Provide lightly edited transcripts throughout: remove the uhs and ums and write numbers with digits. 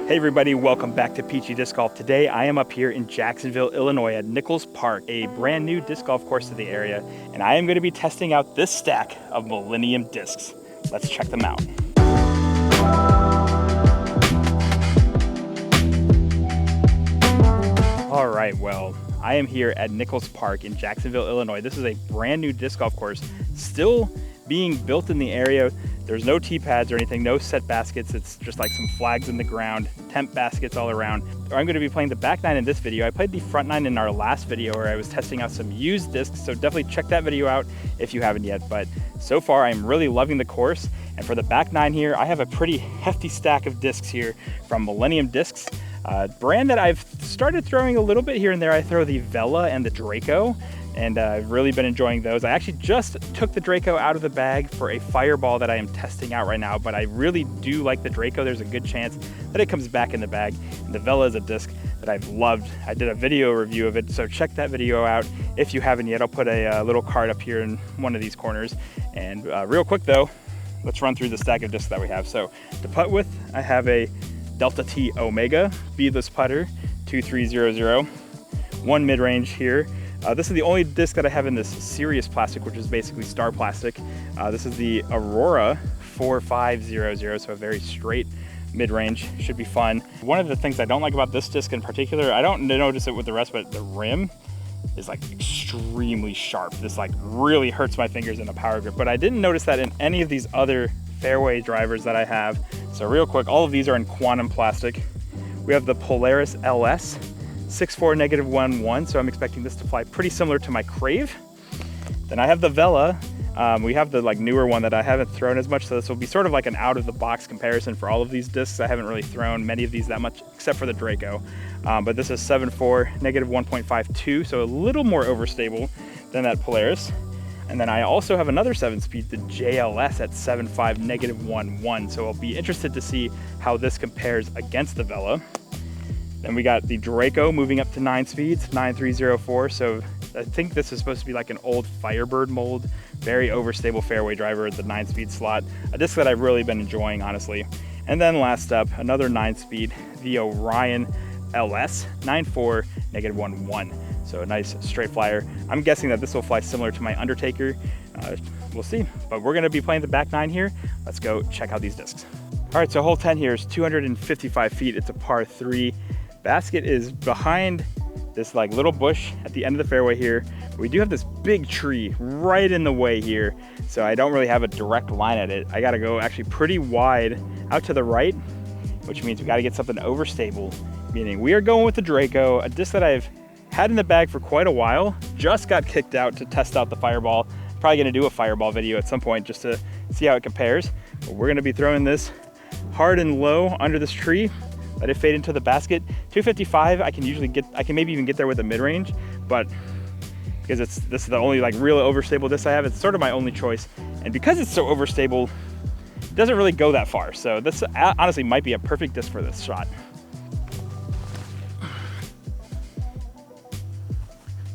Hey everybody, welcome back to Peachy Disc Golf. Today I am up here in Jacksonville, Illinois at Nichols Park, a brand new disc golf course to the area, and I am going to be testing out this stack of Millennium Discs. Let's check them out. All right, well, I am here at Nichols Park in Jacksonville, Illinois. This is a brand new disc golf course, still being built in the area. There's no tee pads or anything, no set baskets. It's just like some flags in the ground, temp baskets all around. I'm going to be playing the back nine in this video. I played the front nine in our last video where I was testing out some used discs, so definitely check that video out if you haven't yet. But so far, I'm really loving the course. And for the back nine here, I have a pretty hefty stack of discs here from Millennium Discs. Brand that I've started throwing a little bit here and there. I throw the Vela and the Draco, and I've really been enjoying those. I actually just took the Draco out of the bag for a fireball that I am testing out right now, but I really do like the Draco. There's a good chance that it comes back in the bag. And the Vela is a disc that I've loved. I did a video review of it, so check that video out if you haven't yet. I'll put a little card up here in one of these corners. And real quick though, let's run through the stack of discs that we have. So to putt with, I have a Delta T Omega beadless putter 2300, one mid-range here. This is the only disc that I have in this serious plastic, which is basically star plastic. This is the Aurora 4500, so a very straight mid-range, should be fun. One of the things I don't like about this disc in particular, I don't notice it with the rest, but the rim is like extremely sharp. This like really hurts my fingers in a power grip, but I didn't notice that in any of these other fairway drivers that I have. So real quick, all of these are in quantum plastic. We have the Polaris LS 6.4 -1.1, so I'm expecting this to fly pretty similar to my Crave. Then I have the Vela. We have the like newer one that I haven't thrown as much, so this will be sort of like an out of the box comparison for all of these discs. I haven't really thrown many of these that much except for the Draco, but this is 7.4 -1.52, so a little more overstable than that Polaris. And then I also have another 7-speed, the JLS at 7.5 -1.1, so I'll be interested to see how this compares against the Vela. Then we got the Draco moving up to 9 speeds, 9304. So I think this is supposed to be like an old Firebird mold, very overstable fairway driver at the 9-speed slot. A disc that I've really been enjoying, honestly. And then last up, another 9-speed, the Orion LS 9.4 -1.1. So a nice straight flyer. I'm guessing that this will fly similar to my Undertaker. We'll see, but we're gonna be playing the back nine here. Let's go check out these discs. All right, so hole 10 here is 255 feet. It's a par 3. Basket is behind this like little bush at the end of the fairway here. We do have this big tree right in the way here, so I don't really have a direct line at it. I gotta go actually pretty wide out to the right, which means we gotta get something overstable, meaning we are going with the Draco, a disc that I've had in the bag for quite a while. Just got kicked out to test out the fireball. Probably gonna do a fireball video at some point just to see how it compares. But we're gonna be throwing this hard and low under this tree. Let it fade into the basket. 255, I can maybe even get there with a mid-range, but because this is the only like real overstable disc I have, it's sort of my only choice. And because it's so overstable, it doesn't really go that far. So this honestly might be a perfect disc for this shot.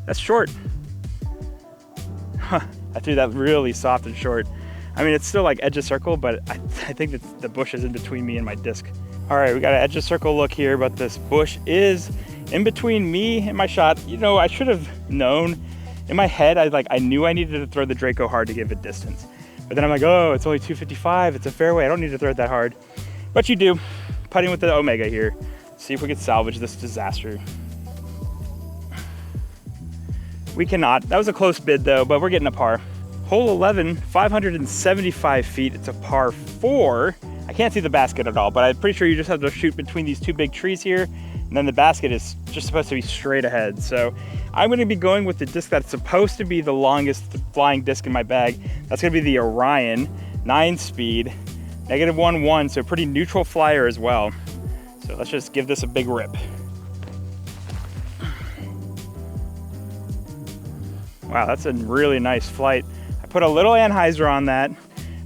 That's short. Huh, I threw that really soft and short. I mean, it's still like edge of circle, but I think that the bush is in between me and my disc. All right, we got an edge of circle look here, but this bush is in between me and my shot. You know, I should have known. In my head, I knew I needed to throw the Draco hard to give it distance. But then I'm like, oh, it's only 255. It's a fairway. I don't need to throw it that hard. But you do. Putting with the Omega here. See if we can salvage this disaster. We cannot. That was a close bid though, but we're getting a par. Hole 11, 575 feet. It's a par 4. I can't see the basket at all, but I'm pretty sure you just have to shoot between these two big trees here, and then the basket is just supposed to be straight ahead. So I'm gonna be going with the disc that's supposed to be the longest flying disc in my bag. That's gonna be the Orion 9-speed, -1.1, so pretty neutral flyer as well. So let's just give this a big rip. Wow, that's a really nice flight. I put a little anhyzer on that,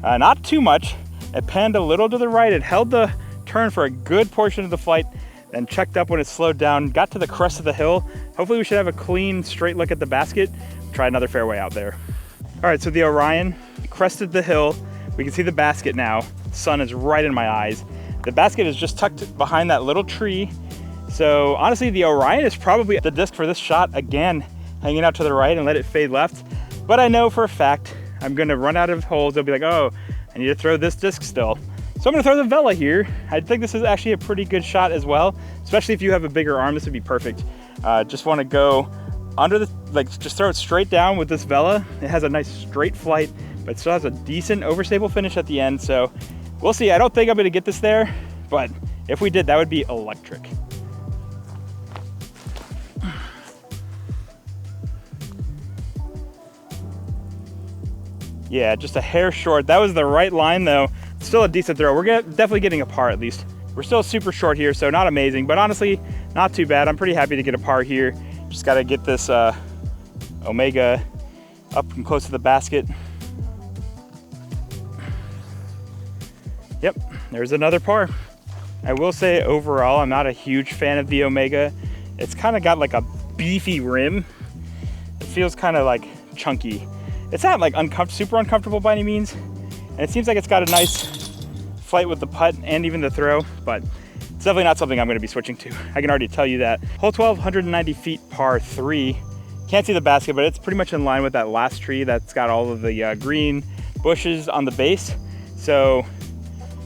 not too much. It panned a little to the right. It held the turn for a good portion of the flight, then checked up when it slowed down, got to the crest of the hill. Hopefully we should have a clean, straight look at the basket. Try another fairway out there. All right, so the Orion crested the hill. We can see the basket now. The sun is right in my eyes. The basket is just tucked behind that little tree. So honestly, the Orion is probably the disc for this shot. Again, hanging out to the right and let it fade left. But I know for a fact, I'm gonna run out of holes. They'll be like, oh, I need to throw this disc still. So I'm gonna throw the Vela here. I think this is actually a pretty good shot as well, especially if you have a bigger arm, this would be perfect. Just wanna go under the, like just throw it straight down with this Vela. It has a nice straight flight, but still has a decent overstable finish at the end. So we'll see. I don't think I'm gonna get this there, but if we did, that would be electric. Yeah, just a hair short. That was the right line though. Still a decent throw. We're definitely getting a par at least. We're still super short here, so not amazing, but honestly, not too bad. I'm pretty happy to get a par here. Just gotta get this Omega up and close to the basket. Yep, there's another par. I will say overall, I'm not a huge fan of the Omega. It's kind of got like a beefy rim. It feels kind of like chunky. It's not like super uncomfortable by any means. And it seems like it's got a nice flight with the putt and even the throw, but it's definitely not something I'm gonna be switching to. I can already tell you that. Hole 12, 190 feet, par 3. Can't see the basket, but it's pretty much in line with that last tree that's got all of the green bushes on the base. So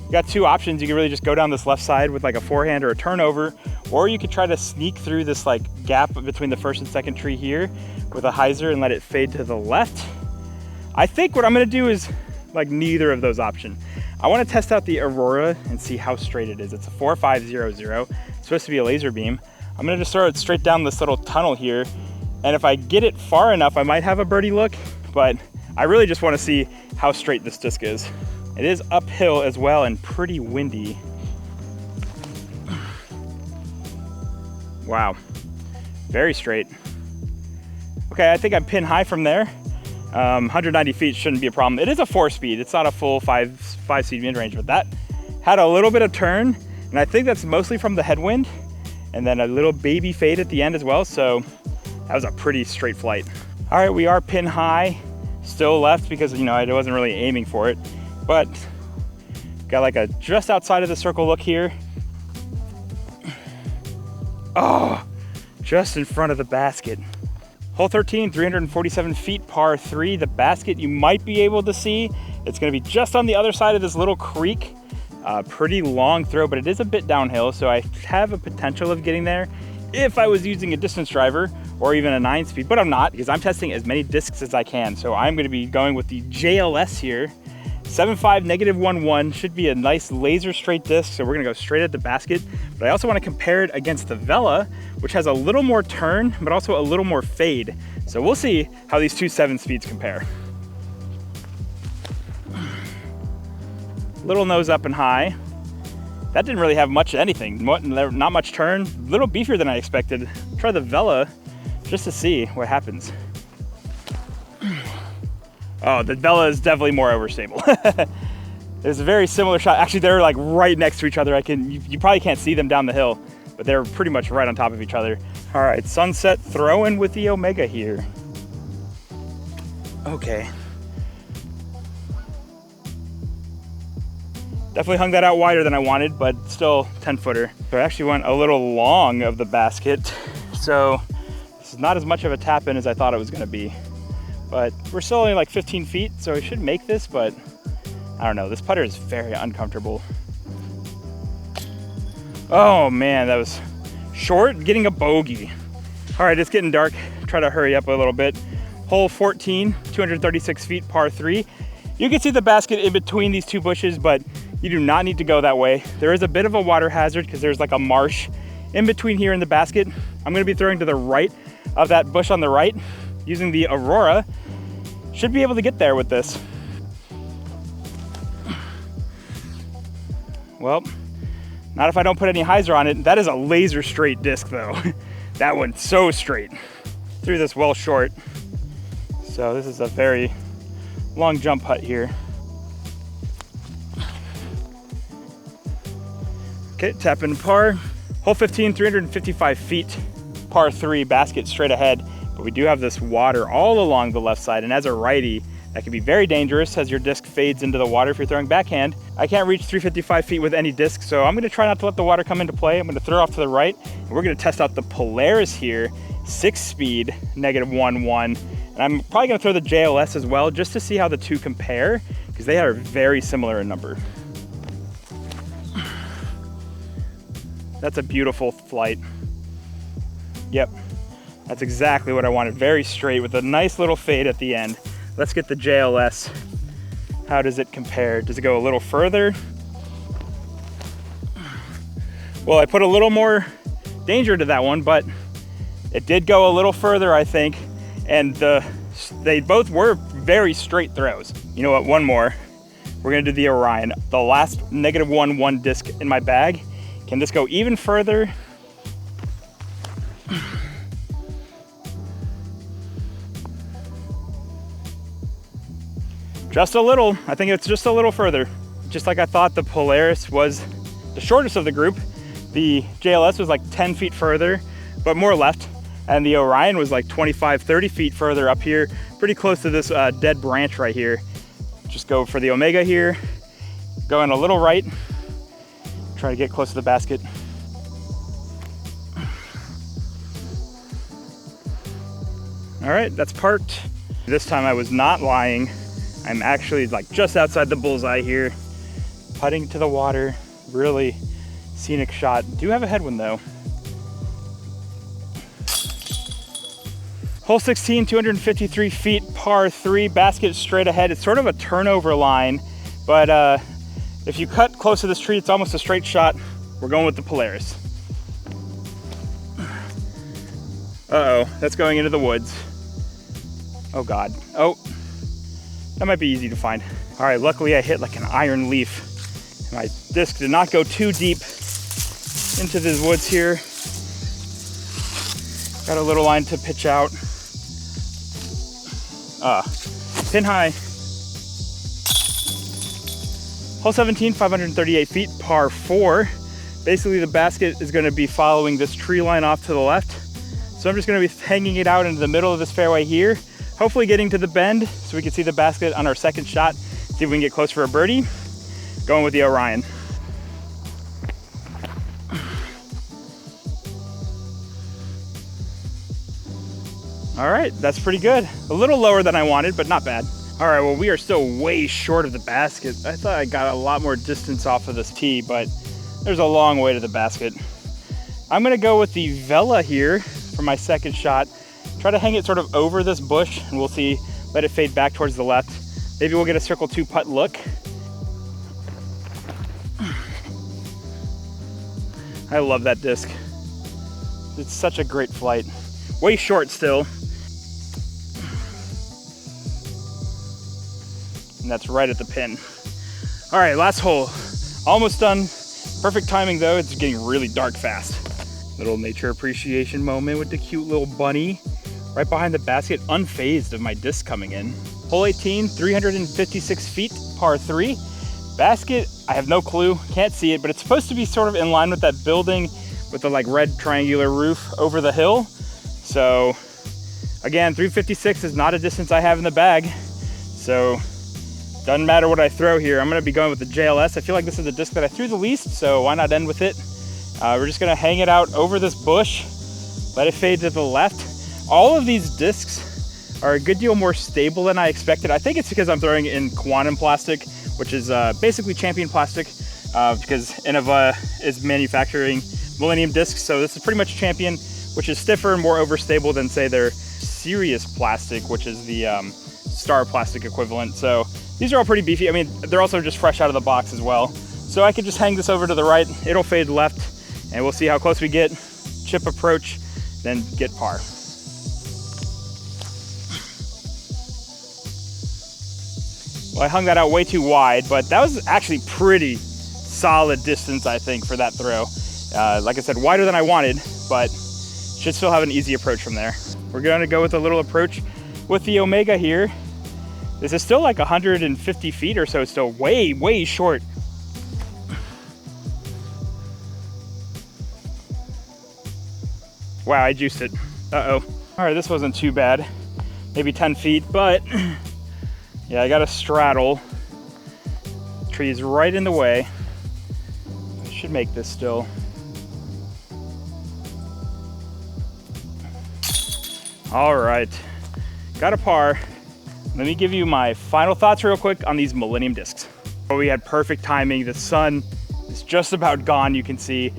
you got two options. You can really just go down this left side with like a forehand or a turnover, or you could try to sneak through this like gap between the first and second tree here with a hyzer and let it fade to the left. I think what I'm gonna do is like neither of those options. I wanna test out the Aurora and see how straight it is. It's a 4500, it's supposed to be a laser beam. I'm gonna just throw it straight down this little tunnel here. And if I get it far enough, I might have a birdie look, but I really just wanna see how straight this disc is. It is uphill as well and pretty windy. Wow, very straight. Okay, I think I'm pin high from there. 190 feet shouldn't be a problem. It is a 4-speed. It's not a full 5-speed mid-range, but that had a little bit of turn, and I think that's mostly from the headwind, and then a little baby fade at the end as well, so that was a pretty straight flight. All right, we are pin high, still left because, you know, I wasn't really aiming for it, but got like a just outside of the circle look here. Oh, just in front of the basket. Hole 13, 347 feet, par 3. The basket you might be able to see. It's gonna be just on the other side of this little creek. Pretty long throw, but it is a bit downhill, so I have a potential of getting there if I was using a distance driver or even a 9-speed, but I'm not because I'm testing as many discs as I can. So I'm gonna be going with the JLS here. 7.5 -1.1 should be a nice laser straight disc, so we're gonna go straight at the basket. But I also wanna compare it against the Vela, which has a little more turn, but also a little more fade. So we'll see how these two 7-speeds compare. Little nose up and high. That didn't really have much of anything, not much turn, a little beefier than I expected. Try the Vela just to see what happens. Oh, the Vela is definitely more overstable. There's a very similar shot. Actually, they're like right next to each other. You probably can't see them down the hill, but they're pretty much right on top of each other. All right, sunset throwing with the Omega here. Okay. Definitely hung that out wider than I wanted, but still 10-footer. So I actually went a little long of the basket. So this is not as much of a tap in as I thought it was gonna be. But we're still only like 15 feet, so I should make this, but I don't know. This putter is very uncomfortable. Oh man, that was short, getting a bogey. All right, it's getting dark. Try to hurry up a little bit. Hole 14, 236 feet, par 3. You can see the basket in between these two bushes, but you do not need to go that way. There is a bit of a water hazard because there's like a marsh in between here in the basket. I'm gonna be throwing to the right of that bush on the right using the Aurora. Should be able to get there with this. Well, not if I don't put any hyzer on it. That is a laser straight disc though. That one's so straight. Threw this well short. So this is a very long jump putt here. Okay, tap in par. Hole 15, 355 feet, par 3, basket straight ahead. But we do have this water all along the left side, and as a righty, That can be very dangerous as your disc fades into the water if you're throwing backhand. I can't reach 355 feet with any disc, so I'm gonna try not to let the water come into play. I'm gonna throw off to the right, and we're gonna test out the Polaris here, 6-speed, -1-1. And I'm probably gonna throw the JLS as well, just to see how the two compare, because they are very similar in number. That's a beautiful flight. Yep, that's exactly what I wanted. Very straight with a nice little fade at the end. Let's get the JLS. How does it compare? Does it go a little further? Well, I put a little more danger to that one, but it did go a little further, I think. And they both were very straight throws. You know what, one more. We're gonna do the Orion, the last -1-1 disc in my bag. Can this go even further? Just a little. I think it's just a little further. Just like I thought, the Polaris was the shortest of the group. The JLS was like 10 feet further, but more left. And the Orion was like 25, 30 feet further up here, pretty close to this dead branch right here. Just go for the Omega here, going a little right, try to get close to the basket. All right, that's parked. This time I was not lying. I'm actually like just outside the bullseye here, putting to the water, really scenic shot. Do have a headwind though. Hole 16, 253 feet, par 3, basket straight ahead. It's sort of a turnover line, but if you cut close to this tree, it's almost a straight shot. We're going with the Polaris. Uh-oh, that's going into the woods. Oh God, oh. That might be easy to find. All right, luckily I hit like an iron leaf. My disc did not go too deep into the woods here. Got a little line to pitch out. Pin high. Hole 17, 538 feet, par 4. Basically the basket is gonna be following this tree line off to the left. So I'm just gonna be hanging it out into the middle of this fairway here. Hopefully getting to the bend so we can see the basket on our second shot. See if we can get close for a birdie. Going with the Orion. All right, that's pretty good. A little lower than I wanted, but not bad. All right, well, we are still way short of the basket. I thought I got a lot more distance off of this tee, but there's a long way to the basket. I'm gonna go with the Vela here for my second shot. Try to hang it sort of over this bush and we'll see, let it fade back towards the left. Maybe we'll get a circle 2 putt look. I love that disc. It's such a great flight. Way short still. And that's right at the pin. All right, last hole. Almost done. Perfect timing though, it's getting really dark fast. Little nature appreciation moment with the cute little bunny. Right behind the basket, unfazed of my disc coming in. Hole 18, 356 feet, par 3. Basket, I have no clue, can't see it, but it's supposed to be sort of in line with that building with the like red triangular roof over the hill. So again, 356 is not a distance I have in the bag. So doesn't matter what I throw here. I'm gonna be going with the JLS. I feel like this is the disc that I threw the least, so why not end with it? We're just gonna hang it out over this bush, let it fade to the left. All of these discs are a good deal more stable than I expected. I think it's because I'm throwing in quantum plastic, which is basically champion plastic, because Innova is manufacturing Millennium Discs. So this is pretty much champion, which is stiffer and more overstable than say their Sirius plastic, which is the Star plastic equivalent. So these are all pretty beefy. I mean, they're also just fresh out of the box as well. So I could just hang this over to the right, it'll fade left, and we'll see how close we get, chip approach, then get par. Well, I hung that out way too wide, but that was actually pretty solid distance, I think, for that throw. Like I said, wider than I wanted, but should still have an easy approach from there. We're gonna go with a little approach with the Omega here. This is still like 150 feet or so, still way, way short. Wow, I juiced it. Uh-oh. All right, this wasn't too bad. Maybe 10 feet, but Yeah, I got to straddle. Tree's right in the way. I should make this still. All right, got a par. Let me give you my final thoughts real quick on these Millennium Discs. We had perfect timing. The sun is just about gone, you can see.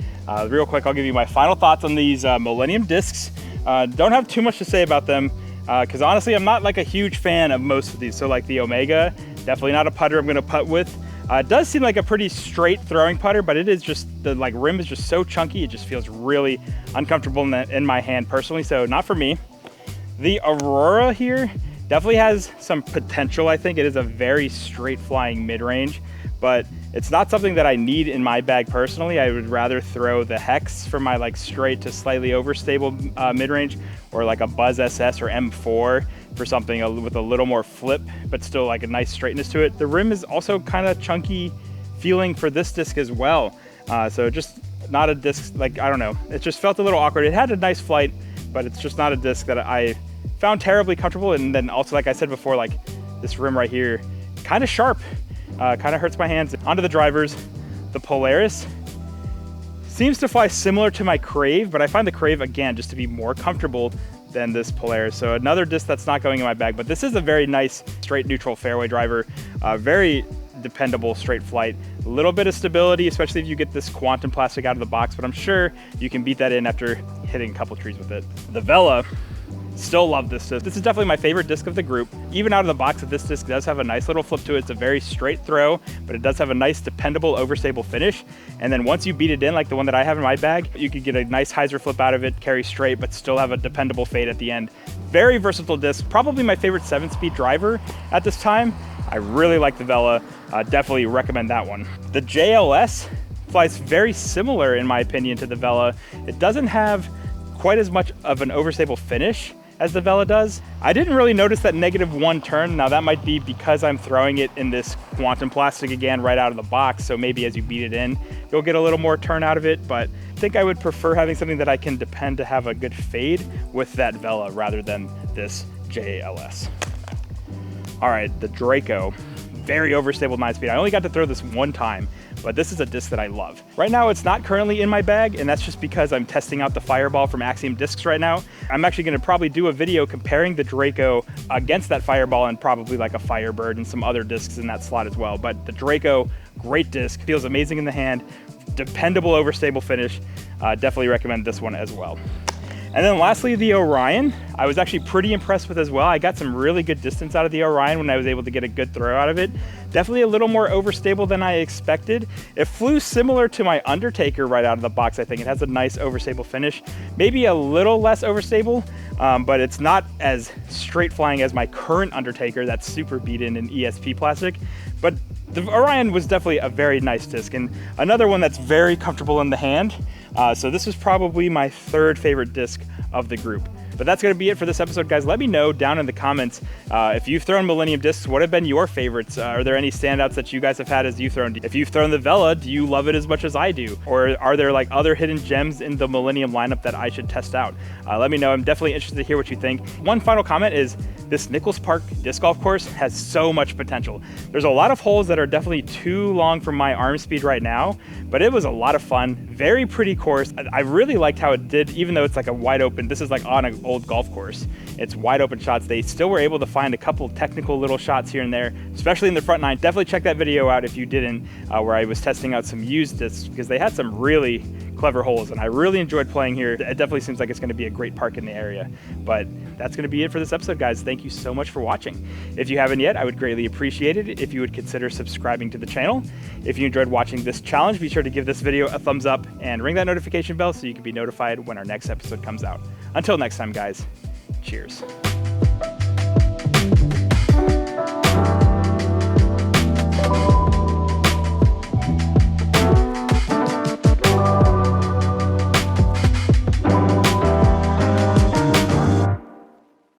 Real quick, I'll give you my final thoughts on these Millennium Discs. Don't have too much to say about them because honestly, I'm not like a huge fan of most of these. So like the Omega, definitely not a putter I'm gonna putt with. It does seem like a pretty straight throwing putter, but it is just, the like rim is just so chunky, it just feels really uncomfortable in my hand personally, so not for me. The Aurora here definitely has some potential. I think it is a very straight flying mid-range, but it's not something that I need in my bag personally. I would rather throw the Hex for my like straight to slightly overstable mid-range, or like a Buzz SS or M4 for something with a little more flip, but still like a nice straightness to it. The rim is also kind of chunky feeling for this disc as well. So just not a disc, like, I don't know. It just felt a little awkward. It had a nice flight, but it's just not a disc that I found terribly comfortable. And then also, like I said before, like this rim right here, kind of sharp, kind of hurts my hands. Onto the drivers. The Polaris seems to fly similar to my Crave, but I find the Crave, again, just to be more comfortable than this Polaris. So another disc that's not going in my bag, but this is a very nice straight neutral fairway driver. Very dependable straight flight. A little bit of stability, especially if you get this quantum plastic out of the box, but I'm sure you can beat that in after hitting a couple trees with it. The Vela, still love this disc. This is definitely my favorite disc of the group. Even out of the box, this disc does have a nice little flip to it. It's a very straight throw, but it does have a nice dependable overstable finish. And then once you beat it in, like the one that I have in my bag, you could get a nice hyzer flip out of it, carry straight, but still have a dependable fade at the end. Very versatile disc, probably my favorite 7-speed driver at this time. I really like the Vela, definitely recommend that one. The JLS flies very similar in my opinion to the Vela. It doesn't have quite as much of an overstable finish as the Vela does. I didn't really notice that -1 turn. Now that might be because I'm throwing it in this quantum plastic again right out of the box, so maybe as you beat it in, you'll get a little more turn out of it, but I think I would prefer having something that I can depend to have a good fade with that Vela rather than this JLS. All right, the Draco, very overstable 9-speed. I only got to throw this one time, but this is a disc that I love. Right now, it's not currently in my bag, and that's just because I'm testing out the Fireball from Axiom Discs right now. I'm actually gonna probably do a video comparing the Draco against that Fireball and probably like a Firebird and some other discs in that slot as well. But the Draco, great disc, feels amazing in the hand, dependable overstable finish. Definitely recommend this one as well. And then lastly, the Orion, I was actually pretty impressed with as well. I got some really good distance out of the Orion when I was able to get a good throw out of it. Definitely a little more overstable than I expected. It flew similar to my Undertaker right out of the box, I think. It has a nice overstable finish. Maybe a little less overstable, but it's not as straight flying as my current Undertaker that's super beaten in ESP plastic. But the Orion was definitely a very nice disc, and another one that's very comfortable in the hand. So this was probably my third favorite disc of the group. But that's gonna be it for this episode, guys. Let me know down in the comments if you've thrown Millennium Discs, what have been your favorites? Are there any standouts that you guys have had as you've thrown? If you've thrown the Vela, do you love it as much as I do? Or are there like other hidden gems in the Millennium lineup that I should test out? Let me know. I'm definitely interested to hear what you think. One final comment is this Nichols Park disc golf course has so much potential. There's a lot of holes that are definitely too long for my arm speed right now, but it was a lot of fun. Very pretty course. I really liked how it did, even though it's like a wide open, this is like on an old golf course. It's wide open shots. They still were able to find a couple technical little shots here and there, especially in the front nine. Definitely check that video out if you didn't, where I was testing out some used discs because they had some really clever holes and I really enjoyed playing here. It definitely seems like it's going to be a great park in the area. But that's going to be it for this episode, guys. Thank you so much for watching. If you haven't yet, I would greatly appreciate it if you would consider subscribing to the channel. If you enjoyed watching this challenge, be sure to give this video a thumbs up and ring that notification bell so you can be notified when our next episode comes out. Until next time, guys, cheers.